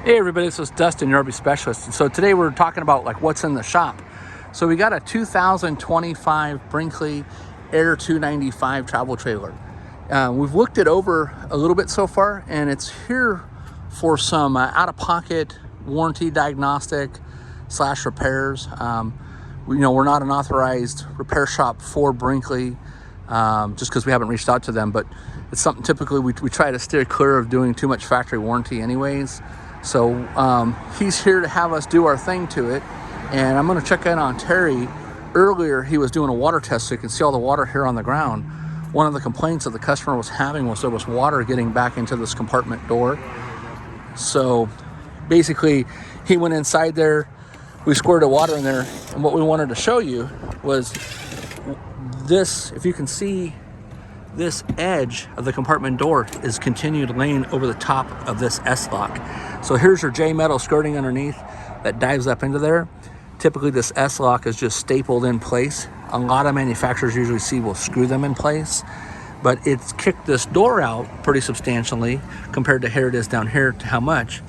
Hey everybody, this is Dustin, your RV specialist. And so today we're talking about like what's in the shop. So we got a 2025 Brinkley Air 295 travel trailer. We've looked it over a little bit so far, and it's here for some out-of-pocket warranty diagnostic / repairs. We're not an authorized repair shop for Brinkley, just because we haven't reached out to them, but it's something typically we try to steer clear of doing too much factory warranty anyways. So he's here to have us do our thing to it, and I'm going to check in on Terry. Earlier he was doing a water test, so you can see all the water here on the ground. One of the complaints that the customer was having was there was water getting back into this compartment door. So basically he went inside there, we squirted water in there, and what we wanted to show you was this. If you can see, this edge of the compartment door is continued laying over the top of this S-lock. So here's your J metal skirting underneath that dives up into there. Typically this S-lock is just stapled in place. A lot of manufacturers usually will screw them in place, but it's kicked this door out pretty substantially compared to here it is down here to how much.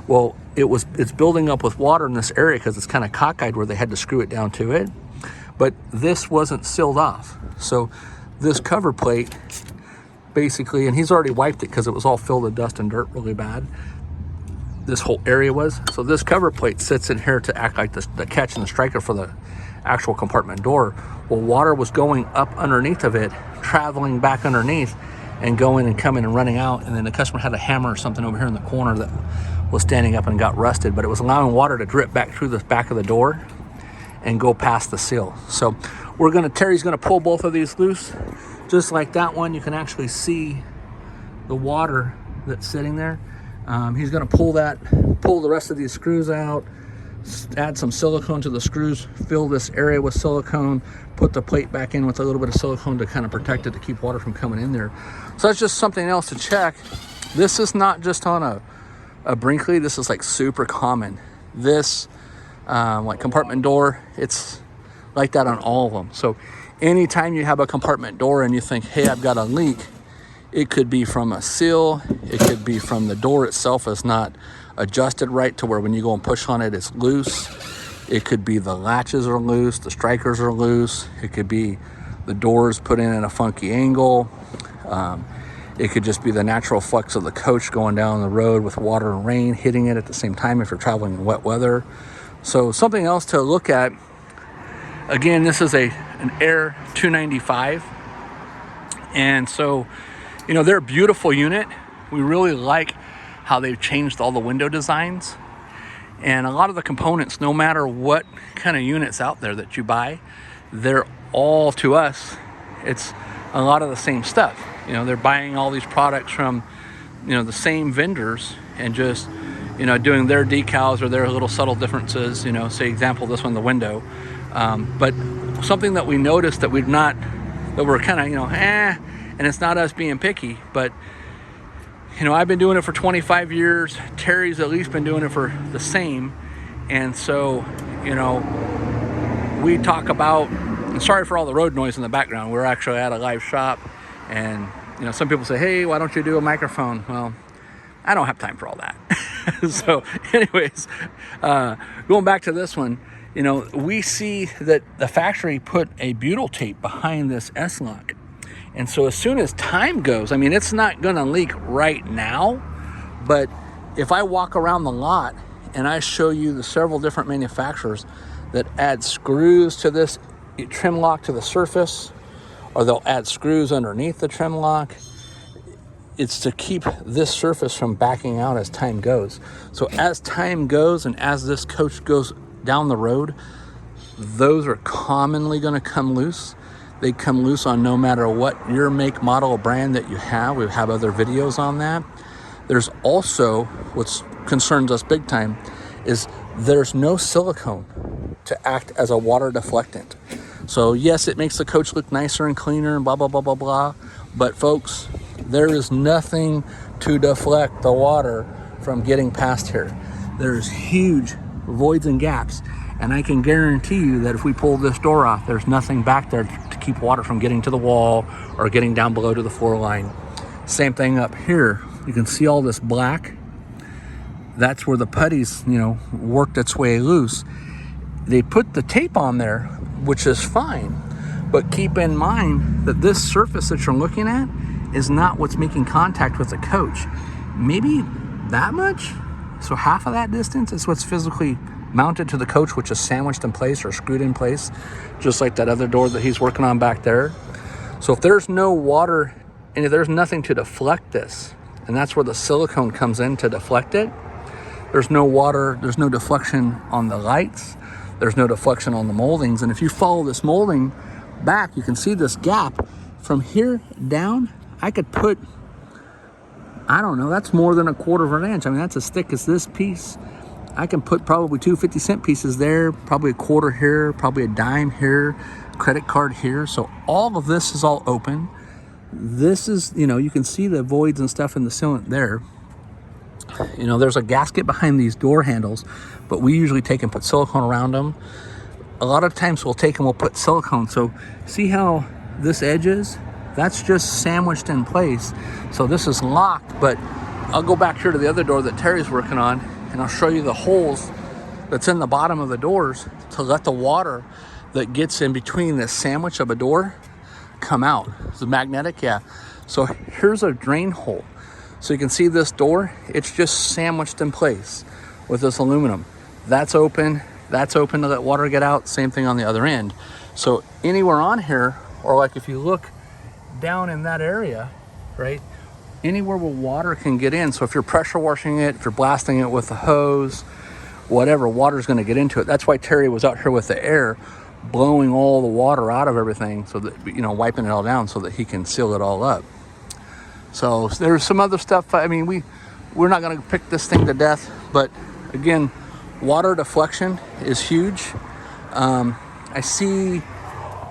Well, it's building up with water in this area because it's kind of cockeyed where they had to screw it down to it, but this wasn't sealed off. So this cover plate basically, and he's already wiped it because it was all filled with dust and dirt really bad, this whole area was. So this cover plate sits in here to act like the catch and the striker for the actual compartment door. Well, water was going up underneath of it, traveling back underneath and going and coming and running out, and then the customer had a hammer or something over here in the corner that was standing up and got rusted, but it was allowing water to drip back through the back of the door and go past the seal. So Terry's gonna pull both of these loose. Just like that one, you can actually see the water that's sitting there. He's gonna pull the rest of these screws out, add some silicone to the screws, fill this area with silicone, put the plate back in with a little bit of silicone to kind of protect it, to keep water from coming in there. So that's just something else to check. This is not just on a Brinkley, this is like super common. This like compartment door, it's like that on all of them. So anytime you have a compartment door and you think, hey, I've got a leak, it could be from a seal, it could be from the door itself is not adjusted right to where when you go and push on it, it's loose. It could be the latches are loose, the strikers are loose. It could be the doors put in at a funky angle. It could just be the natural flux of the coach going down the road with water and rain hitting it at the same time if you're traveling in wet weather. So something else to look at. Again, this is an Air 295. And so, they're a beautiful unit. We really like how they've changed all the window designs. And a lot of the components, no matter what kind of units out there that you buy, they're all, to us, it's a lot of the same stuff. They're buying all these products from, the same vendors and just, doing their decals or their little subtle differences, say example, this one, the window. But something that we noticed that we're kind of, and it's not us being picky, but I've been doing it for 25 years. Terry's at least been doing it for the same. And so, we talk about, and sorry for all the road noise in the background. We're actually at a live shop, and some people say, hey, why don't you do a microphone? Well, I don't have time for all that. So anyways, going back to this one, we see that the factory put a butyl tape behind this S-lock. And so as soon as time goes, it's not gonna leak right now, but if I walk around the lot and I show you the several different manufacturers that add screws to this trim lock to the surface, or they'll add screws underneath the trim lock, it's to keep this surface from backing out as time goes. So as time goes and as this coach goes down the road, those are commonly gonna come loose. They come loose on no matter what your make, model, or brand that you have. We have other videos on that. There's also, what concerns us big time, is there's no silicone to act as a water deflectant. So yes, it makes the coach look nicer and cleaner and blah, blah, blah, blah, blah. But folks, there is nothing to deflect the water from getting past here. There's huge voids and gaps. And I can guarantee you that if we pull this door off, there's nothing back there to keep water from getting to the wall or getting down below to the floor line. Same thing up here. You can see all this black. that's where the putty's, you know, worked its way loose. They put the tape on there, which is fine, but keep in mind that this surface that you're looking at is not what's making contact with the coach. Maybe that much? So half of that distance is what's physically mounted to the coach, which is sandwiched in place or screwed in place, just like that other door that he's working on back there. So if there's no water and if there's nothing to deflect this, and that's where the silicone comes in to deflect it, there's no water, there's no deflection on the lights, there's no deflection on the moldings. And if you follow this molding back, you can see this gap from here down. I could put, I don't know, that's more than 1/4 of an inch. I mean, that's as thick as this piece. I can put probably 2 50-cent pieces there, probably 1/4 here, probably a dime here, credit card here. So all of this is all open. This is, you know, you can see the voids and stuff in the sealant there. You know, there's a gasket behind these door handles, but we usually take and put silicone around them. A lot of times we'll take and we'll put silicone. So see how this edge is? That's just sandwiched in place. So this is locked, but I'll go back here to the other door that Terry's working on, and I'll show you the holes that's in the bottom of the doors to let the water that gets in between this sandwich of a door come out. It's magnetic, yeah. So here's a drain hole. So you can see this door, it's just sandwiched in place with this aluminum. That's open to let water get out. Same thing on the other end. So anywhere on here, or like if you look down in that area, right, anywhere where water can get in. So if you're pressure washing it, if you're blasting it with a hose, whatever, water's going to get into it. That's why Terry was out here with the air, blowing all the water out of everything, so that, you know, wiping it all down so that he can seal it all up. So there's some other stuff. I mean, we're not going to pick this thing to death, but again, water deflection is huge. I see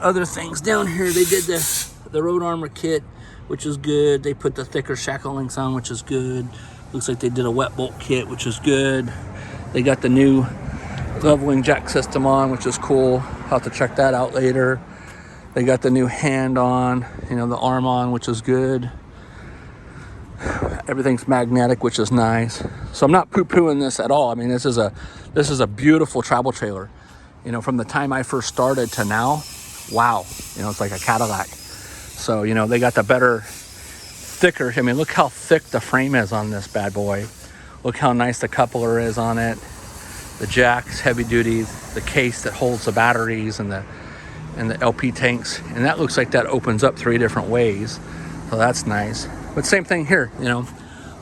other things down here. They did the road armor kit, which is good. They put the thicker shackle links on, which is good. Looks like they did a wet bolt kit, which is good. They got the new leveling jack system on, which is cool. I'll have to check that out later. They got the new hand on, you know, the arm on, which is good. Everything's magnetic, which is nice. So I'm not poo-pooing this at all. I mean, this is a beautiful travel trailer. You know, from the time I first started to now, wow, you know, it's like a Cadillac. So, you know, they got the better, thicker. I mean, look how thick the frame is on this bad boy. Look how nice the coupler is on it. The jack's heavy duty, the case that holds the batteries and the LP tanks. And that looks like that opens up 3 different ways. So that's nice. But same thing here, you know,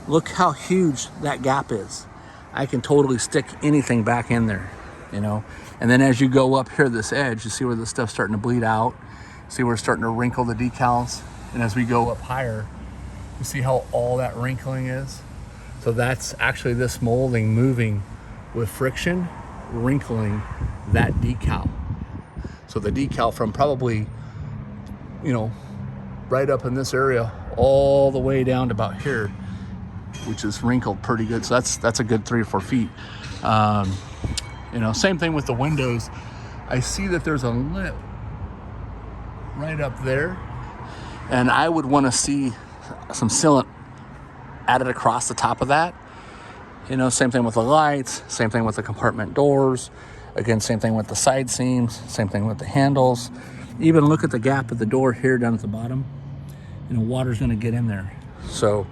look how huge that gap is. I can totally stick anything back in there, you know. And then as you go up here this edge, you see where the stuff's starting to bleed out. See where it's starting to wrinkle the decals. And as we go up higher, you see how all that wrinkling is? So that's actually this molding moving with friction, wrinkling that decal. So the decal from probably, you know, right up in this area all the way down to about here, which is wrinkled pretty good. So that's a good 3 or 4 feet. You know, same thing with the windows. I see that there's a lip right up there, and I would want to see some sealant added across the top of that. You know, same thing with the lights, same thing with the compartment doors. Again, same thing with the side seams, same thing with the handles. Even look at the gap of the door here down at the bottom. You know, water's going to get in there. So,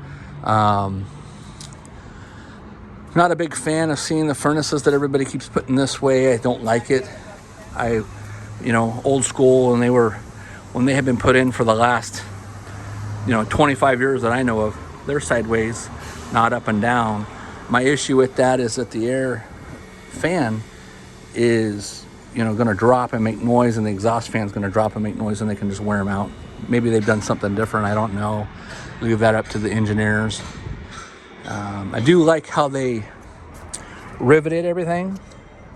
not a big fan of seeing the furnaces that everybody keeps putting this way. I don't like it. You know, old school, and when they have been put in for the last, you know, 25 years that I know of, they're sideways, not up and down. My issue with that is that the air fan is, you know, going to drop and make noise, and the exhaust fan's going to drop and make noise, and they can just wear them out. Maybe they've done something different. I don't know. Leave that up to the engineers. I do like how they riveted everything.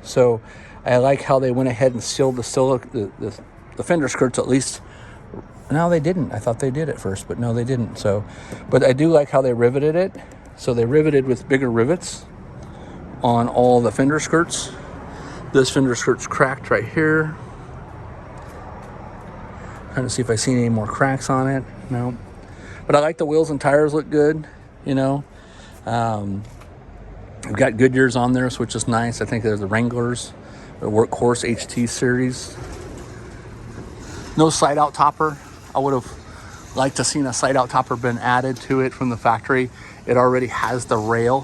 So I like how they went ahead and sealed the fender skirts at least. No, they didn't. I thought they did at first, but no, they didn't. So, but I do like how they riveted it. So they riveted with bigger rivets on all the fender skirts. This fender skirt's cracked right here. Trying to see if I see any more cracks on it. No. But I like the wheels and tires look good, you know. We've got Goodyears on there, which is nice. I think they're the Wranglers, the Workhorse HT series. No side out topper. I would have liked to seen a side out topper been added to it from the factory. It already has the rail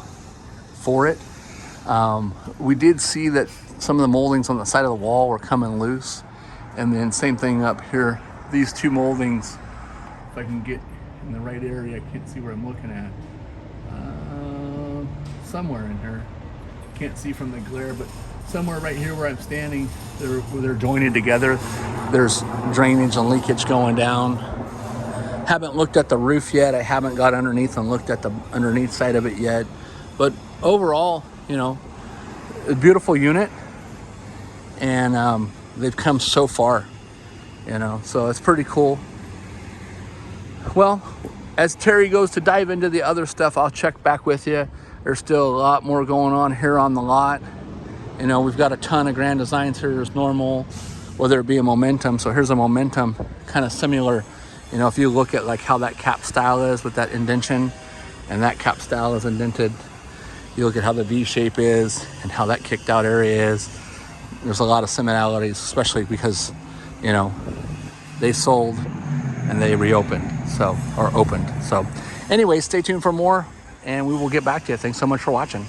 for it. We did see that some of the moldings on the side of the wall were coming loose. And then same thing up here. These two moldings, if I can get in the right area, I can't see where I'm looking at. Somewhere in here. Can't see from the glare, but somewhere right here where I'm standing, they're jointed together. There's drainage and leakage going down. Haven't looked at the roof yet. I haven't got underneath and looked at the underneath side of it yet. But overall, you know, a beautiful unit, and they've come so far, you know, so it's pretty cool. Well, as Terry goes to dive into the other stuff, I'll check back with you. There's still a lot more going on here on the lot. You know, we've got a ton of Grand Designs here as normal, whether it be a Momentum. So here's a Momentum, kind of similar. You know, if you look at like how that cap style is with that indentation, and that cap style is indented, you look at how the V shape is and how that kicked out area is. There's a lot of similarities, especially because, you know, they sold and they reopened, so, or opened. So anyway, stay tuned for more, and we will get back to you. Thanks so much for watching.